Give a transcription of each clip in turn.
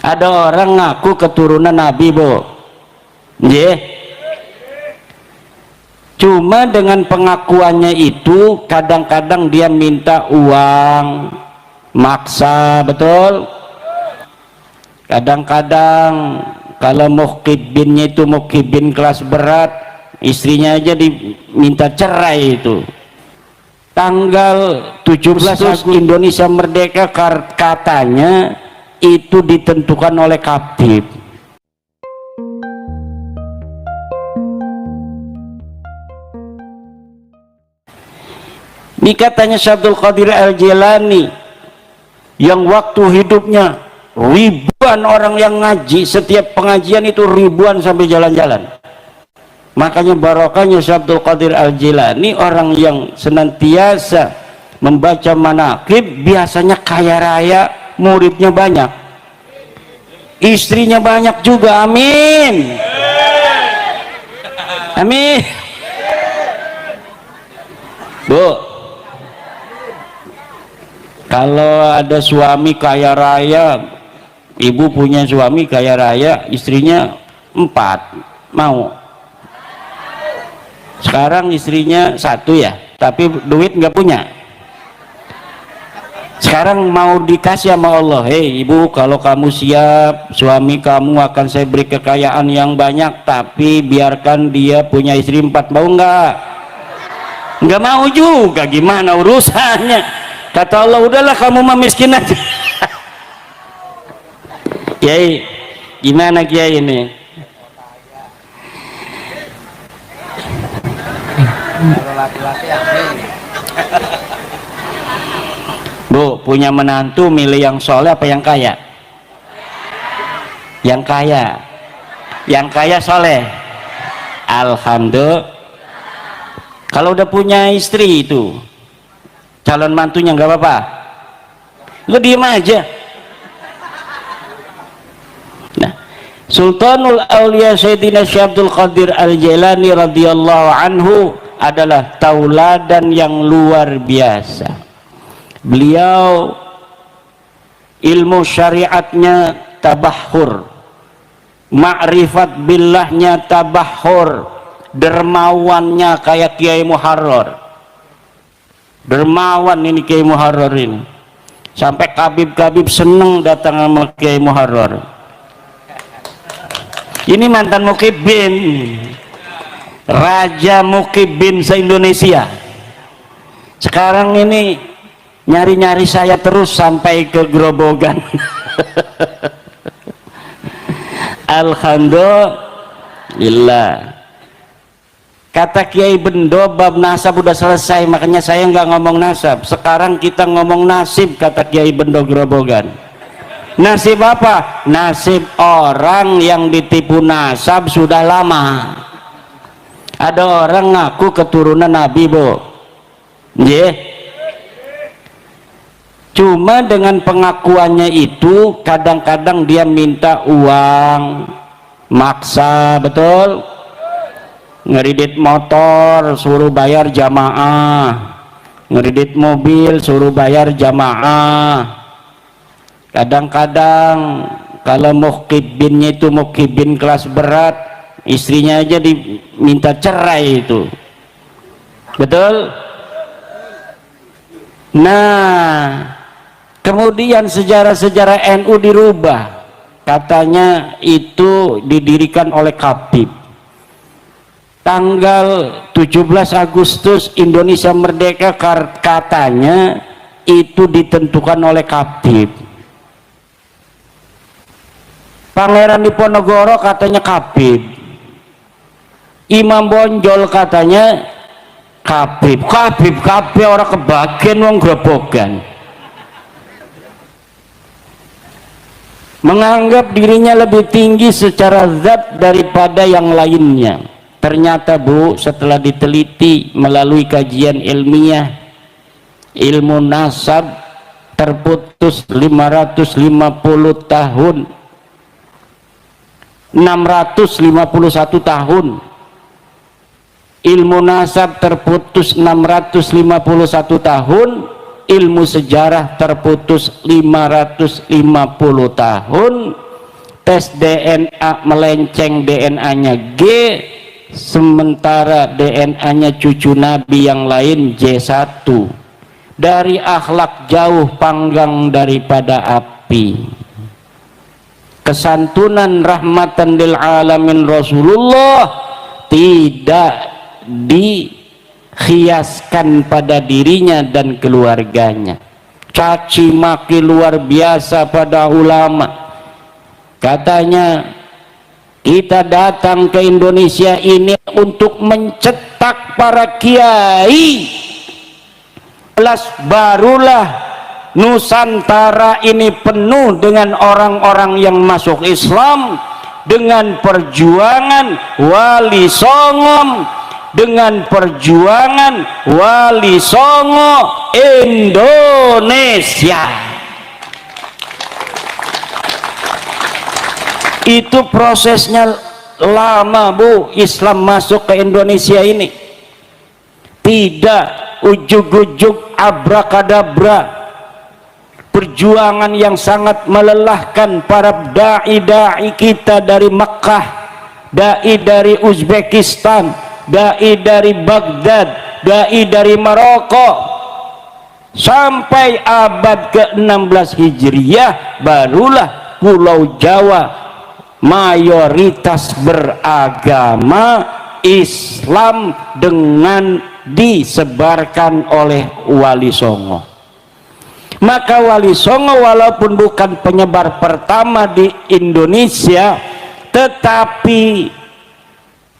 Ada orang ngaku keturunan Nabi, Bu. Yeah. Cuma dengan pengakuannya itu kadang-kadang dia minta uang, maksa, betul? Kadang-kadang kalau mukibinnya itu mukibin kelas berat, istrinya aja diminta cerai itu. Tanggal 17 Agustus Indonesia Merdeka katanya itu ditentukan oleh Khatib. Ini katanya Syekh Abdul Qadir Al-Jilani yang waktu hidupnya ribuan orang yang ngaji, setiap pengajian itu ribuan sampai jalan-jalan. Makanya barokahnya Syekh Abdul Qadir Al-Jilani orang yang senantiasa membaca manaqib, biasanya kaya raya, muridnya banyak, istrinya banyak juga. Amin, amin. Bu, kalau ada suami kaya raya, ibu punya suami kaya raya, istrinya 4, mau? Sekarang istrinya 1 ya, tapi duit nggak punya. Sekarang mau dikasih sama Allah, hei ibu, kalau kamu siap, suami kamu akan saya beri kekayaan yang banyak, tapi biarkan dia punya istri 4, mau nggak? Nggak mau juga, gimana urusannya? Kata Allah, udahlah kamu mah miskin aja. Kiai, gimana Kiai ini? Bu, punya menantu milih yang soleh apa yang kaya? Yang kaya. Yang kaya soleh. Alhamdulillah. Kalau udah punya istri itu, calon mantunya nggak apa-apa, lu diem aja. Nah, Sultanul Aulia Sayyidina Syekh Abdul Qadir Al-Jilani radhiyallahu anhu adalah tauladan yang luar biasa. Beliau ilmu syariatnya tabahur, ma'rifat billahnya tabahur, dermawannya kayak Kiai Muharrar. Dermawan ini Kiai Muharrar ini, sampai kabib-kabib seneng datang sama Kiai Muharrar. Ini mantan mukibin, raja mukibin se-Indonesia. Sekarang ini nyari-nyari saya terus sampai ke Grobogan. Alhamdulillah. Kata Kiai Bendo, bab nasab udah selesai, makanya saya nggak ngomong nasab. Sekarang kita ngomong nasib, kata Kiai Bendo Grobogan. Nasib apa? Nasib orang yang ditipu nasab sudah lama. Ada orang ngaku keturunan Nabi, Bu. Yeah. Cuma dengan pengakuannya itu kadang-kadang dia minta uang, maksa, betul? Ngeridit motor suruh bayar jamaah, ngeridit mobil suruh bayar jamaah. Kadang-kadang kalau mukibinnya itu mukibin kelas berat, istrinya aja diminta cerai itu, betul? Nah, kemudian sejarah-sejarah NU dirubah, katanya itu didirikan oleh Khatib. Tanggal 17 Agustus Indonesia Merdeka katanya itu ditentukan oleh Khatib. Pangeran Diponegoro katanya Khatib. Imam Bonjol katanya Khatib. Khatib orang kebagian wong Grobogan. Menganggap dirinya lebih tinggi secara zat daripada yang lainnya. Ternyata, Bu, setelah diteliti melalui kajian ilmiah, ilmu nasab terputus 550 tahun, 651 tahun. Ilmu nasab terputus 651 tahun, ilmu sejarah terputus 550 tahun, tes DNA melenceng, DNA-nya G, sementara DNA-nya cucu Nabi yang lain J1. Dari akhlak jauh panggang daripada api. Kesantunan rahmatan lil alamin Rasulullah tidak dikhiaskan pada dirinya dan keluarganya. Caci maki luar biasa pada ulama. Katanya, kita datang ke Indonesia ini untuk mencetak para kiai, barulah Nusantara ini penuh dengan orang-orang yang masuk Islam, dengan perjuangan Wali Songo, dengan perjuangan Wali Songo Indonesia. Itu prosesnya lama, Bu. Islam masuk ke Indonesia ini tidak ujug-ujug abrakadabra. Perjuangan yang sangat melelahkan para dai-dai kita dari Mekah, dai dari Uzbekistan, dai dari Baghdad, dai dari Maroko, sampai abad ke-16 Hijriah barulah Pulau Jawa mayoritas beragama Islam dengan disebarkan oleh Wali Songo. Maka Wali Songo walaupun bukan penyebar pertama di Indonesia, tetapi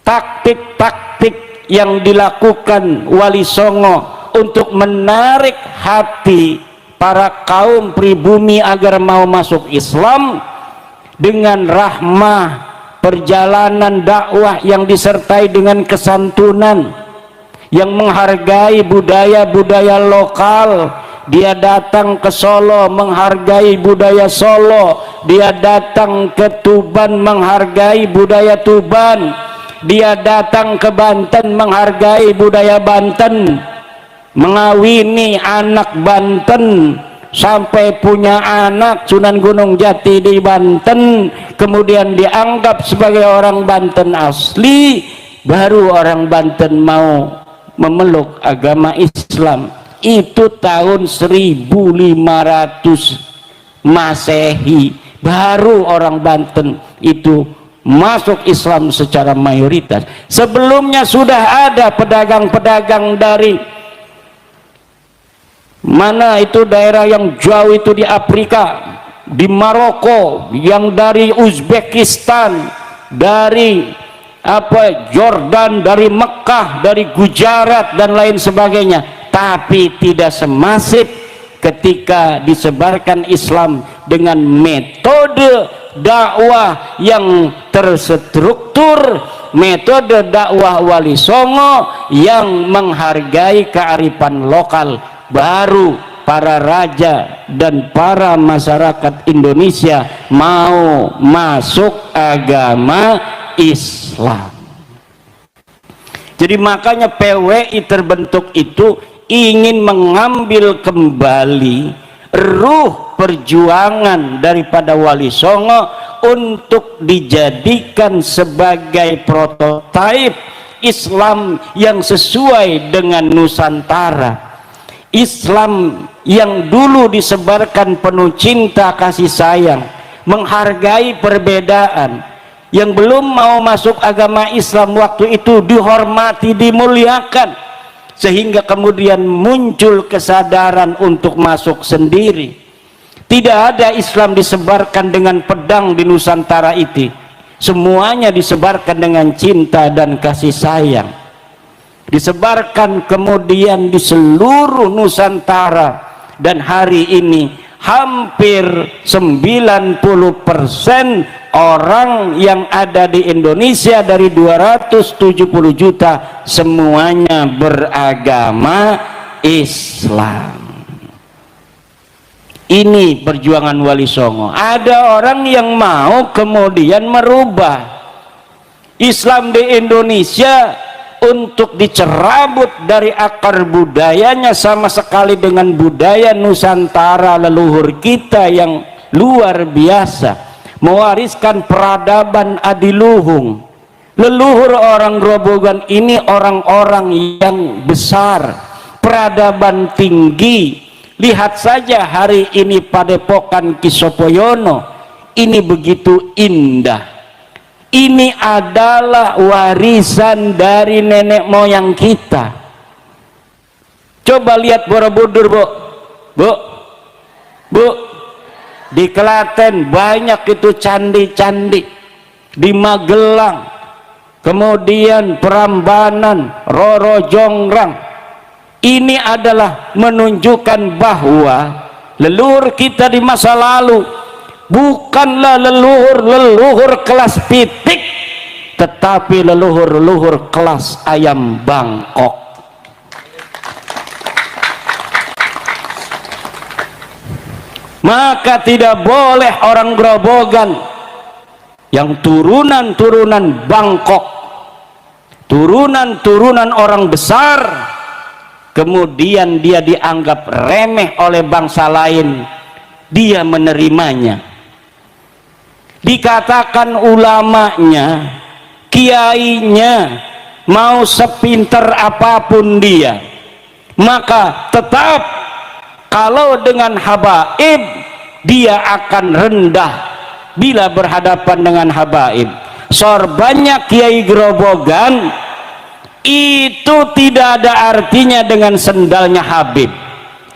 taktik-taktik yang dilakukan Wali Songo untuk menarik hati para kaum pribumi agar mau masuk Islam dengan rahmah, perjalanan dakwah yang disertai dengan kesantunan, yang menghargai budaya-budaya lokal. Dia datang ke Solo menghargai budaya Solo, dia datang ke Tuban menghargai budaya Tuban, dia datang ke Banten menghargai budaya Banten, mengawini anak Banten sampai punya anak Sunan Gunung Jati di Banten, kemudian dianggap sebagai orang Banten asli, baru orang Banten mau memeluk agama Islam. Itu tahun 1500 Masehi, baru orang Banten itu masuk Islam secara mayoritas. Sebelumnya sudah ada pedagang-pedagang dari mana itu daerah yang jauh itu di Afrika, di Maroko, yang dari Uzbekistan, dari Jordan, dari Mekah, dari Gujarat dan lain sebagainya. Tapi tidak semasif ketika disebarkan Islam dengan metode dakwah yang terstruktur, metode dakwah Wali Songo yang menghargai kearifan lokal. Baru para raja dan para masyarakat Indonesia mau masuk agama Islam. Jadi makanya PWI terbentuk itu ingin mengambil kembali ruh perjuangan daripada Wali Songo untuk dijadikan sebagai prototipe Islam yang sesuai dengan Nusantara. Islam yang dulu disebarkan penuh cinta kasih sayang, menghargai perbedaan. Yang belum mau masuk agama Islam waktu itu dihormati, dimuliakan, sehingga kemudian muncul kesadaran untuk masuk sendiri. Tidak ada Islam disebarkan dengan pedang di Nusantara itu. Semuanya disebarkan dengan cinta dan kasih sayang. Disebarkan kemudian di seluruh Nusantara, dan hari ini hampir 90% orang yang ada di Indonesia dari 270 juta semuanya beragama Islam. Ini perjuangan Wali Songo. Ada orang yang mau kemudian merubah Islam di Indonesia untuk dicerabut dari akar budayanya sama sekali dengan budaya Nusantara leluhur kita yang luar biasa. mewariskan peradaban adiluhung. Leluhur orang Grobogan ini orang-orang yang besar, peradaban tinggi. Lihat saja hari ini Padepokan Kisopoyono, ini begitu indah. Ini adalah warisan dari nenek moyang kita. Coba lihat Borobudur, Bu, di Klaten banyak itu candi-candi, di Magelang, kemudian Prambanan, Roro Jonggrang. Ini adalah menunjukkan bahwa leluhur kita di masa lalu bukanlah leluhur kelas pitik, tetapi leluhur kelas ayam Bangkok. Maka tidak boleh orang Grobogan yang turunan Bangkok, turunan orang besar, kemudian dia dianggap remeh oleh bangsa lain, dia menerimanya. Dikatakan ulamanya, kiainya, mau sepinter apapun dia, maka tetap kalau dengan habaib dia akan rendah bila berhadapan dengan habaib. Sorbannya Kiai Grobogan itu tidak ada artinya dengan sendalnya Habib.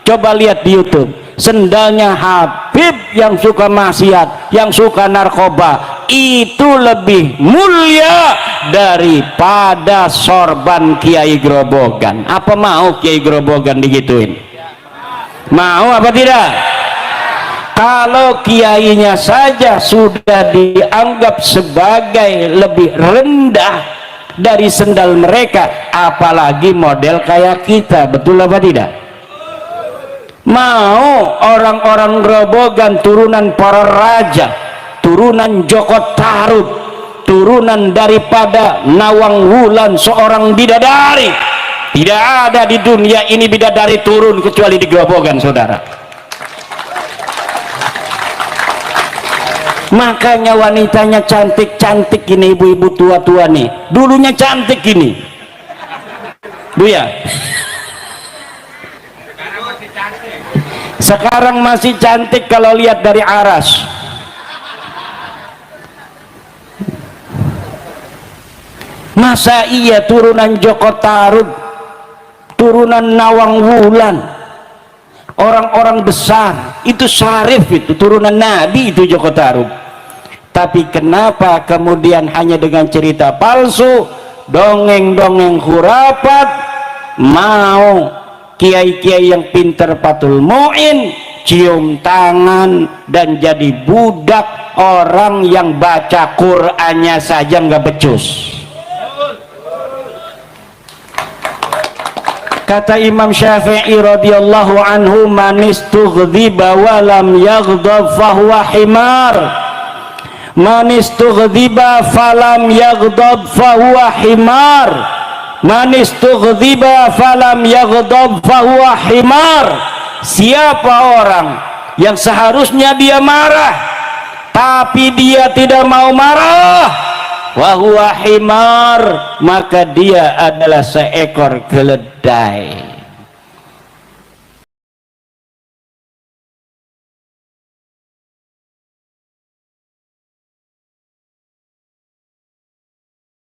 Coba lihat di YouTube, sendalnya Habib yang suka maksiat, yang suka narkoba, itu lebih mulia daripada sorban Kiai Grobogan. Apa mau Kiai Grobogan digituin? Mau apa tidak? Kalau kiainya saja sudah dianggap sebagai lebih rendah dari sendal mereka, apalagi model kayak kita. Betul apa tidak? Mau orang-orang Grobogan turunan para raja, turunan Joko Tarub, turunan daripada Nawang Wulan, seorang bidadari. Tidak ada di dunia ini bidadari turun kecuali di Grobogan, saudara. Makanya wanitanya cantik-cantik ini, ibu-ibu tua-tua nih, dulunya cantik ini, Bu ya. Sekarang masih cantik kalau lihat dari aras. Masa iya turunan Joko Tarub, turunan Nawang Wulan, orang-orang besar itu syarif, itu turunan Nabi, itu Joko Tarub. Tapi kenapa kemudian hanya dengan cerita palsu, dongeng-dongeng khurafat, mau kiai-kiai yang pinter Fathul Mu'in cium tangan dan jadi budak orang yang baca Qur'annya saja nggak becus. Kata Imam Syafi'i radhiyallahu anhu, man istughdiba wa lam yaghdab fahuwa himar. Man istughdiba falam yaghdab fahuwa himar. Man istughdiba falam yaghdab fahuwa himar. Siapa orang yang seharusnya dia marah tapi dia tidak mau marah, wahuwa himar, maka dia adalah seekor keledai.